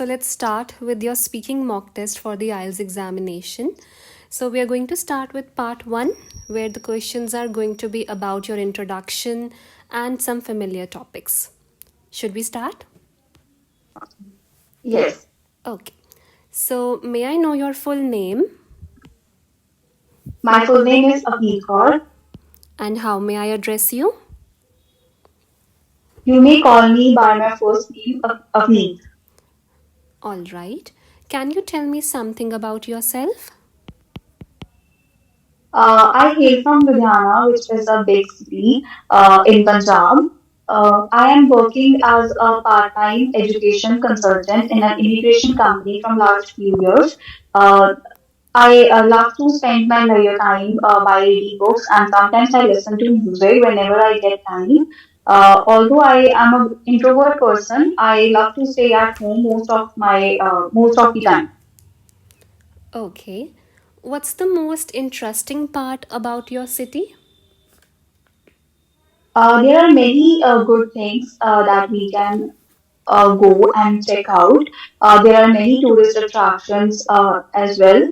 So let's start with your speaking mock test for the IELTS examination. So we are going to start with part 1, where the questions are going to be about your introduction and some familiar topics. Should we start? Yes. Okay. So may I know your full name My full name is Avneet Kaur. and how may I address you? You may call me by my first name, Avneet. All right. Can you tell me something about yourself? I hail from Ludhiana, which is a big city in Punjab. I am working as a part-time education consultant in an immigration company from last few years. Uh, I love to spend my leisure time by reading books, and sometimes I listen to music whenever I get time. Although I am an introvert person, I love to stay at home most of the time. Okay. What's the most interesting part about your city? There are many good things that we can go and check out. There are many tourist attractions as well.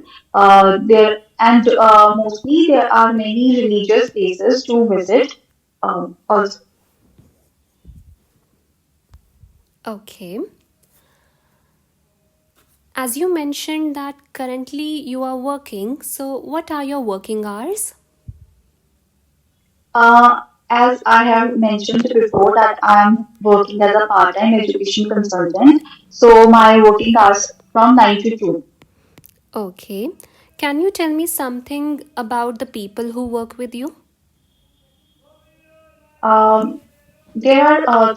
Mostly there are many religious places to visit. Also, Okay. As you mentioned that currently you are working, so what are your working hours? as I have mentioned before, that I am working as a part-time education consultant. So my working hours from 9 to 2. Okay. Can you tell me something about the people who work with you? Um, There are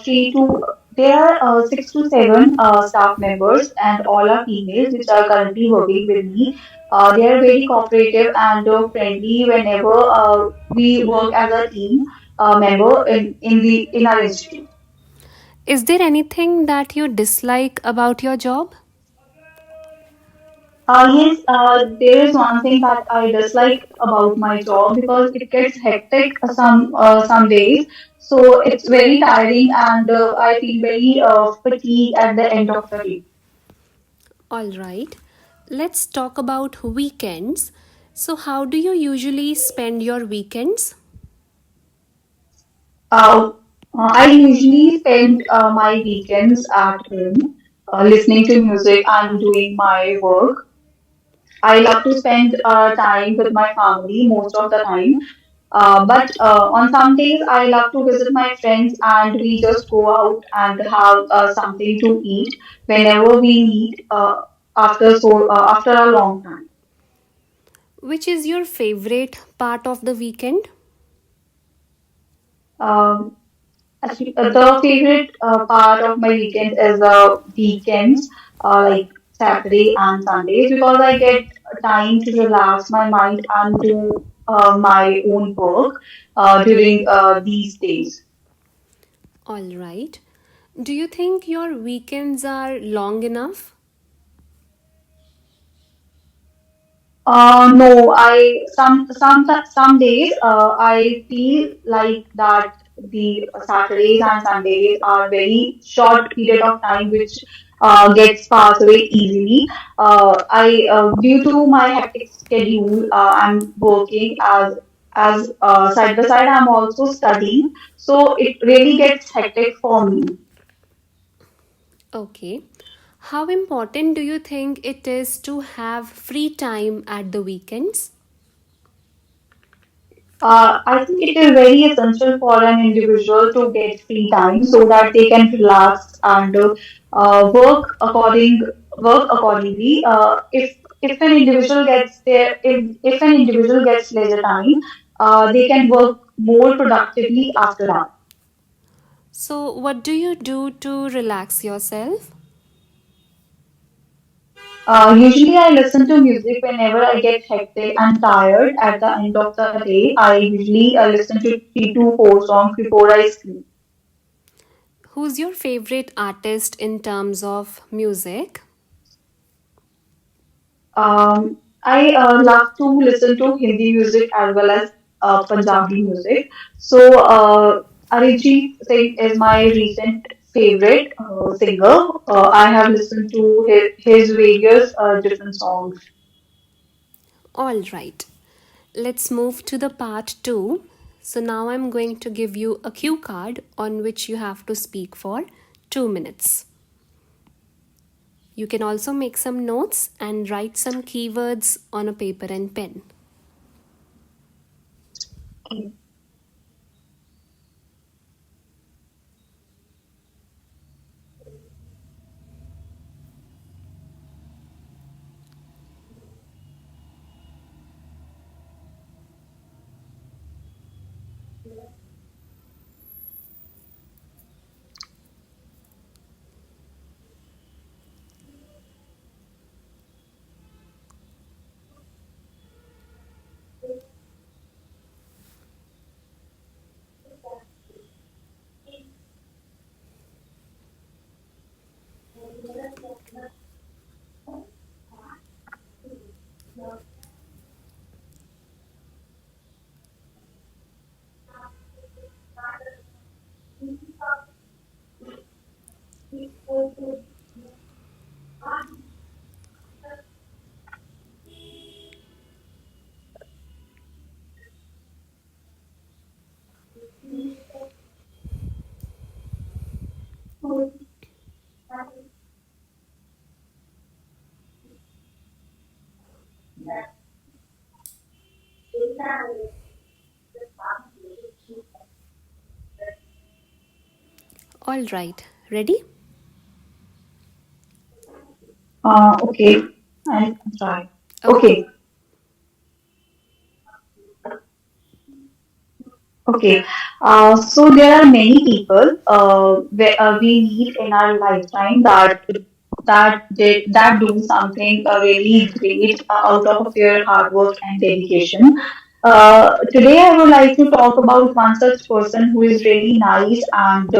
there are 6 to 7 staff members, and all are females, which are currently working with me. They are very cooperative and friendly whenever we work as a team member in our institute. Is there anything that you dislike about your job? Yes, there is one thing that I dislike about my job because it gets hectic some days. So it's very tiring, and I feel very fatigued at the end of the day. All right. Let's talk about weekends. So, how do you usually spend your weekends? Uh, I usually spend my weekends at home, listening to music and doing my work. I love to spend time with my family most of the time. But on some days, I love to visit my friends, and we just go out and have something to eat whenever we meet after a long time. Which is your favorite part of the weekend? Um, Actually, the favorite part of my weekend is weekends, like Saturday and Sundays, because I get time to relax my mind and do my own work during these days. All right. Do you think your weekends are long enough? No, some days I feel like that the Saturdays and Sundays are very short period of time which gets passed away easily. I Due to my hectic schedule, I'm working as side by side. I'm also studying, so it really gets hectic for me. Okay. How important do you think it is to have free time at the weekends? I think it is very essential for an individual to get free time so that they can relax and work accordingly. If an individual gets if an individual gets leisure time, they can work more productively after that. So, what do you do to relax yourself? Usually, I listen to music whenever I get hectic and tired at the end of the day. I usually listen to 3 to 4 songs before I sleep. Who's your favorite artist in terms of music? I love to listen to Hindi music as well as Punjabi music. So, Arijit Singh is my recent favorite singer. I have listened to his various different songs. All right. Let's move to the part 2. So now I'm going to give you a cue card on which you have to speak for 2 minutes. You can also make some notes and write some keywords on a paper and pen. All right. Ready? Okay, I'll try. Okay. Okay, okay. So there are many people we meet in our lifetime that do something really great out of their hard work and dedication. Today, I would like to talk about one such person who is really nice and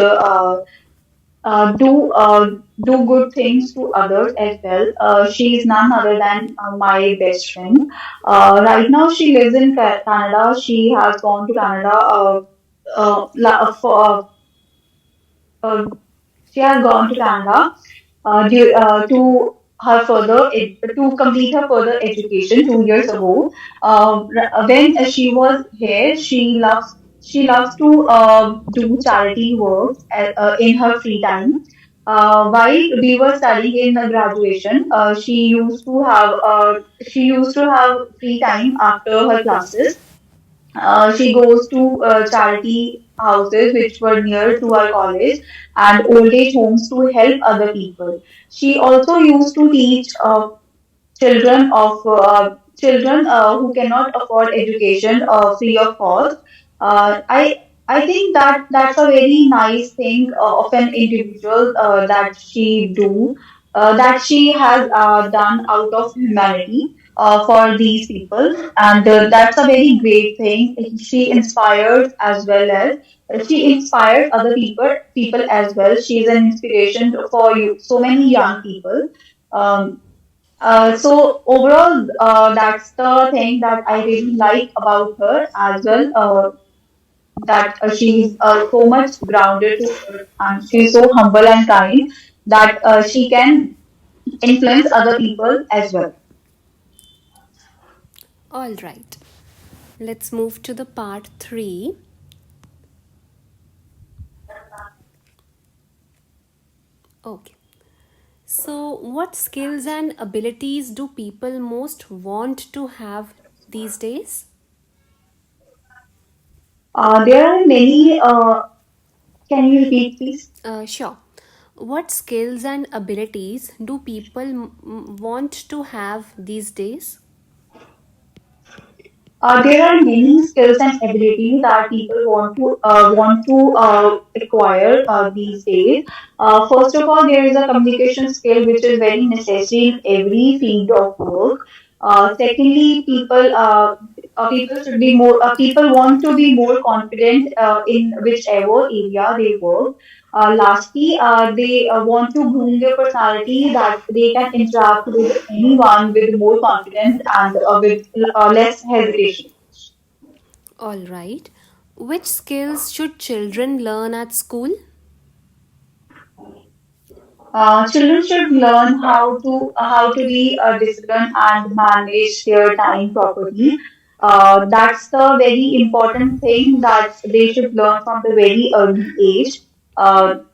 do good things to others as well. She is none other than my best friend. Right now, she lives in Canada. She has gone to Canada for uh, she has gone to Canada to her to complete her further education 2 years ago. When she was here, she loves to do charity work in her free time. While we were studying in the graduation, she used to have free time after her classes. She goes to charity houses which were near to our college and old age homes to help other people. She also used to teach children who cannot afford education free of cost. I think that that's a very nice thing of an individual that she has done out of humanity for these people, and that's a very great thing. She inspires other people as well. She is an inspiration for so many young people. Um, so overall, that's the thing that I really like about her as well. That she's so much grounded to her, and she's so humble and kind that she can influence other people as well. All right. Let's move to the part 3. Okay. So, what skills and abilities do people most want to have these days? There are many. Can you repeat, please? Sure. What skills and abilities do people want to have these days? There are many skills and abilities that people want to acquire these days. First of all, there is a communication skill which is very necessary in every field of work. Secondly, people want to be more confident in whichever area they work. Lastly, they want to groom their personality that they can interact with anyone with more confidence and with less hesitation. All right. Which skills should children learn at school? Children should learn how to be disciplined and manage their time properly. That's the very important thing that they should learn from the very early age.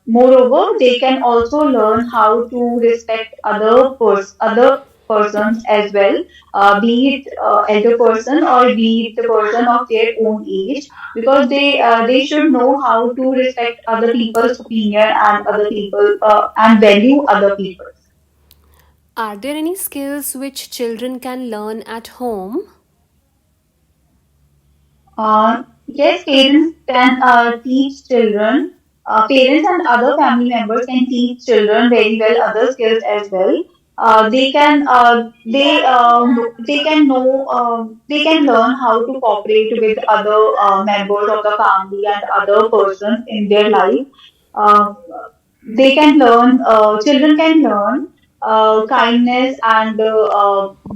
Moreover, they can also learn how to respect other persons as well, be it elder person or be it the person of their own age, because they should know how to respect other people's opinion and other people and value other people. Are there any skills which children can learn at home? Yes, parents and other family members can teach children very well other skills as well. They can know they can learn how to cooperate with other members of the family and other persons in their life. Uh, Children can learn kindness and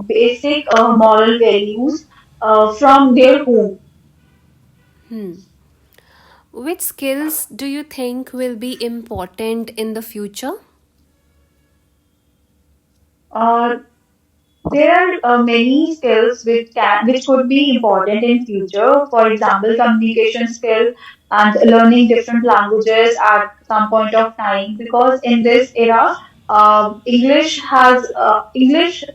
basic moral values from their home. Which skills do you think will be important in the future? Uh, there are many skills which could be important in future. For example, communication skill and learning different languages at some point of time. Because in this era, English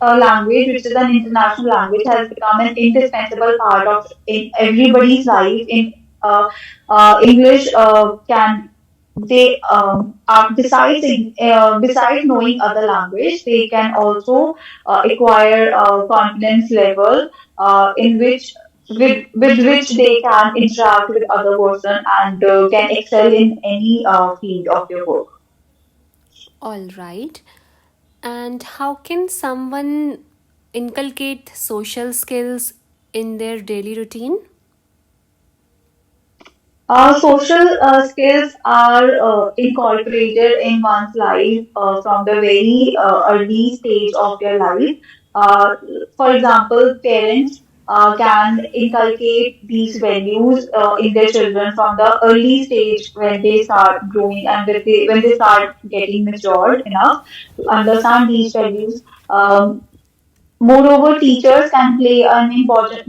language, which is an international language, has become an indispensable part of in everybody's life. In English can they besides knowing other language, they can also acquire confidence level in which with which they can interact with other person and can excel in any field of their work. All right. And how can someone inculcate social skills in their daily routine? Social skills are incorporated in one's life from the very early stage of their life. Uh, for example, parents can inculcate these values in their children from the early stage when they start growing and when they start getting matured enough to understand these values. Moreover, teachers play an important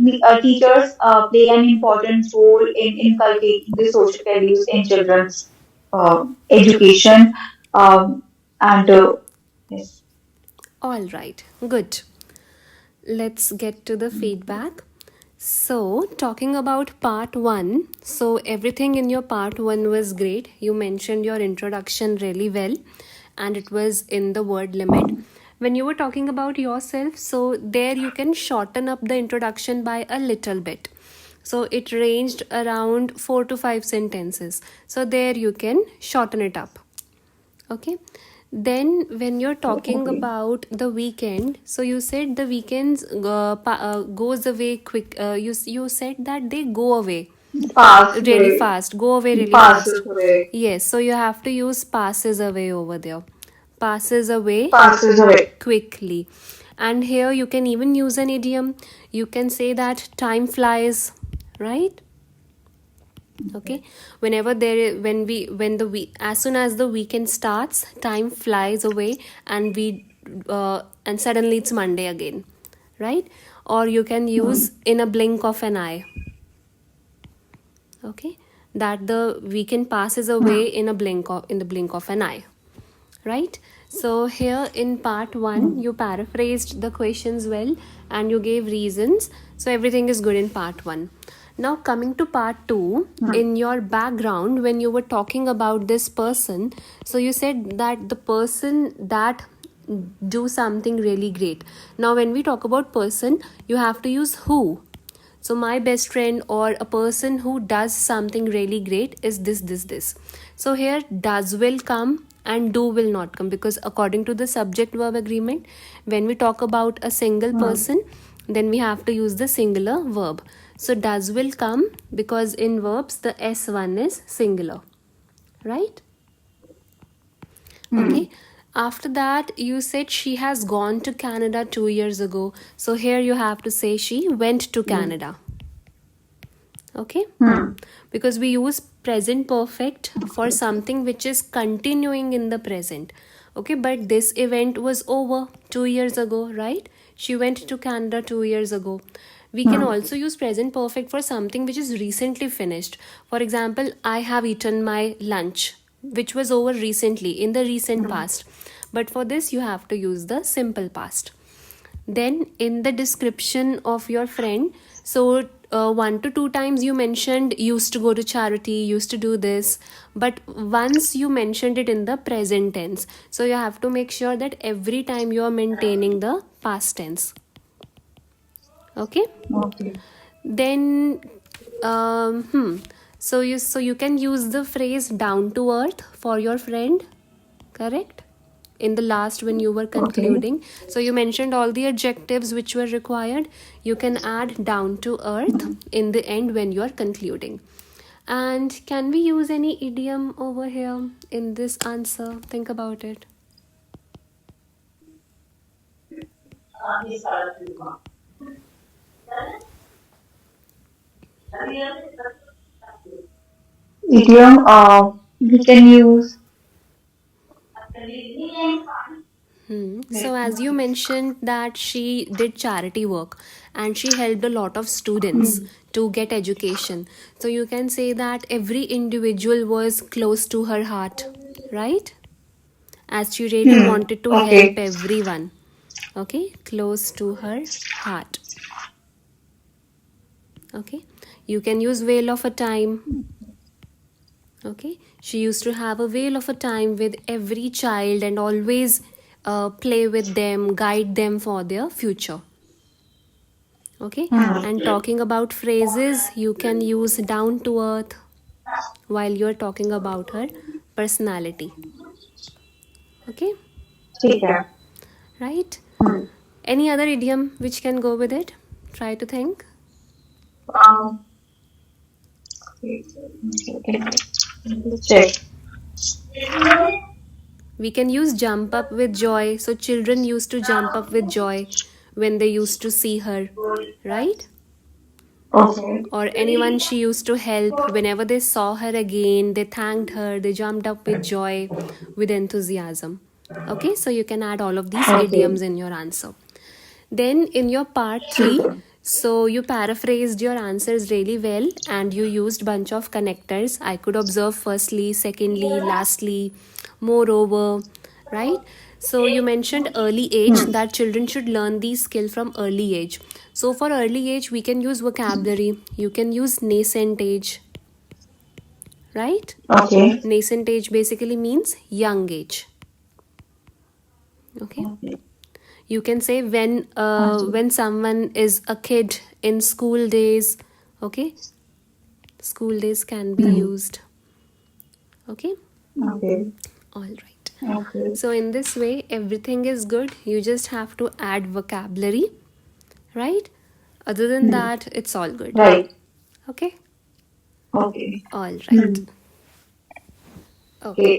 role in inculcating the social values in children's education. Um, and yes. All right, good. Let's get to the feedback. So, talking about part one, so everything in your part one was great. You mentioned your introduction really well, and it was in the word limit. When you were talking about yourself, so there you can shorten up the introduction by a little bit. So, it ranged around 4 to 5 sentences. So, there you can shorten it up. Okay. Then, when you're talking Okay. about the weekend, so you said the weekends goes away quick. You said that they go away Pass really away. fast. Go away really fast. Passes away. Yes. So you have to use passes away over there. Passes away Passes away. quickly. And here you can even use an idiom. You can say that time flies, right? Okay, whenever there is, when the week, as soon as the weekend starts, time flies away, and and suddenly it's Monday again, right? Or you can use in a blink of an eye. Okay, that the weekend passes away in the blink of an eye, right? So here in part 1 you paraphrased the questions well, and you gave reasons, so everything is good in part 1. Now coming to part 2, in your background when you were talking about this person, so you said that the person that do something really great. Now when we talk about person, you have to use who. So my best friend or a person who does something really great is this. So here does will come and do will not come, because according to the subject verb agreement, when we talk about a single person, then we have to use the singular verb. So does will come because in verbs the S1 is singular, right? Okay. After that, you said she has gone to Canada 2 years ago. So here you have to say she went to Canada. Okay. Because we use present perfect for something which is continuing in the present. Okay, but this event was over 2 years ago, right? She went to Canada 2 years ago. We can Hmm. also use present perfect for something which is recently finished. For example, I have eaten my lunch, which was over recently, in the recent Hmm. past. But for this, you have to use the simple past. Then in the description of your friend, so 1 to 2 times you mentioned used to go to charity, used to do this, but once you mentioned it in the present tense. So you have to make sure that every time you are maintaining the past tense. Okay. Okay. Then so you can use the phrase down to earth for your friend, correct? In the last, when you were Okay. concluding, so you mentioned all the adjectives which were required. You can add down to earth in the end when you are concluding. And can we use any idiom over here in this answer? Think about it. Idiom, we can use. So, as you mentioned, that she did charity work and she helped a lot of students Hmm. to get education. So, you can say that every individual was close to her heart, right? As she really Hmm. wanted to help Okay. everyone. Okay, close to her heart. Okay, you can use whale of a time. Okay, she used to have a whale of a time with every child and always play with them, guide them for their future. Okay, Hmm. and talking about phrases, you can use down to earth while you're talking about her personality. Okay, ठीक है. right? Hmm. Any other idiom which can go with it? Try to think. Um, check. We can use jump up with joy. So children used to jump up with joy when they used to see her, right? Okay. Or anyone she used to help, whenever they saw her again, they thanked her, they jumped up with joy, with enthusiasm. Okay, so you can add all of these Okay. idioms in your answer. Then in your part ठीक 3, है. so you paraphrased your answers really well and you used bunch of connectors. I could observe firstly, secondly, lastly, moreover, right? So you mentioned early age, Hmm. that children should learn these skill from early age. So for early age, we can use vocabulary. You can use nascent age, right? Okay. Nascent age basically means young age. Okay. Okay. You can say हाँ जी. when someone is a kid in school days. Okay, school days can be Hmm. used. Okay, Okay. all right. Okay. So in this way, everything is good. You just have to add vocabulary, right? Other than Hmm. that, it's all good. Right. Okay, Okay. all right. Hmm. Okay. Okay.